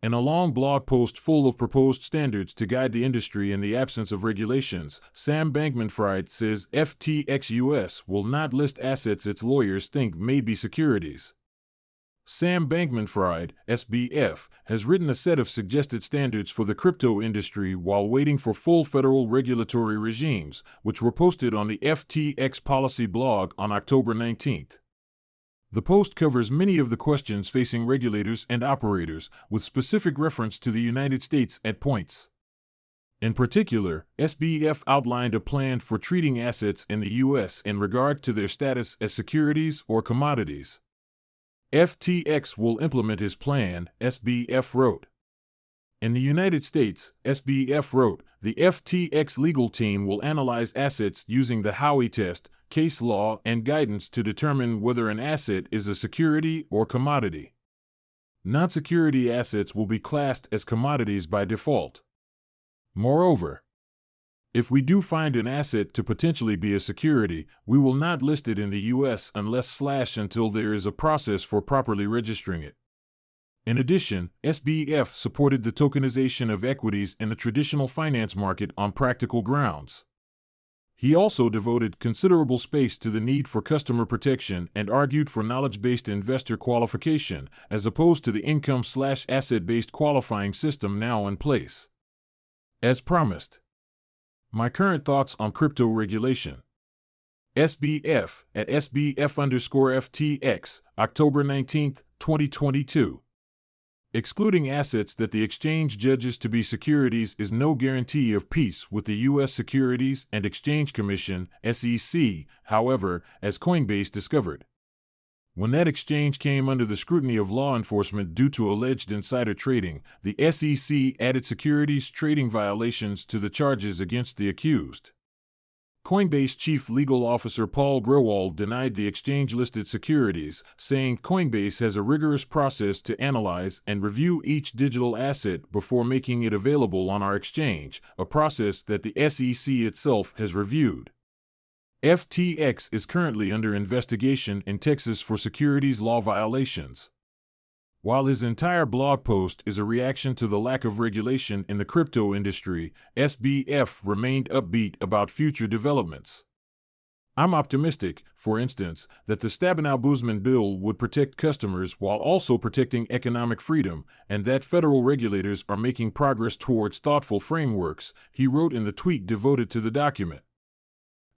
In a long blog post full of proposed standards to guide the industry in the absence of regulations, Sam Bankman-Fried says FTX US will not list assets its lawyers think may be securities. Sam Bankman-Fried, SBF, has written a set of suggested standards for the crypto industry while waiting for full federal regulatory regimes, which were posted on the FTX policy blog on October 19. The post covers many of the questions facing regulators and operators, with specific reference to the United States at points. In particular, SBF outlined a plan for treating assets in the U.S. in regard to their status as securities or commodities. FTX will implement his plan, SBF wrote. In the United States, SBF wrote, the FTX legal team will analyze assets using the Howey test, case law, and guidance to determine whether an asset is a security or commodity. Non-security assets will be classed as commodities by default. Moreover, if we do find an asset to potentially be a security, we will not list it in the U.S. until there is a process for properly registering it. In addition, SBF supported the tokenization of equities in the traditional finance market on practical grounds. He also devoted considerable space to the need for customer protection and argued for knowledge-based investor qualification, as opposed to the income/asset-based qualifying system now in place. As promised. My current thoughts on crypto regulation. SBF at SBF_FTX, October 19, 2022. Excluding assets that the exchange judges to be securities is no guarantee of peace with the U.S. Securities and Exchange Commission, SEC, however, as Coinbase discovered. When that exchange came under the scrutiny of law enforcement due to alleged insider trading, the SEC added securities trading violations to the charges against the accused. Coinbase Chief Legal Officer Paul Grewal denied the exchange-listed securities, saying Coinbase has a rigorous process to analyze and review each digital asset before making it available on our exchange, a process that the SEC itself has reviewed. FTX is currently under investigation in Texas for securities law violations. While his entire blog post is a reaction to the lack of regulation in the crypto industry, SBF remained upbeat about future developments. I'm optimistic, for instance, that the Stabenow-Boozman bill would protect customers while also protecting economic freedom, and that federal regulators are making progress towards thoughtful frameworks, he wrote in the tweet devoted to the document.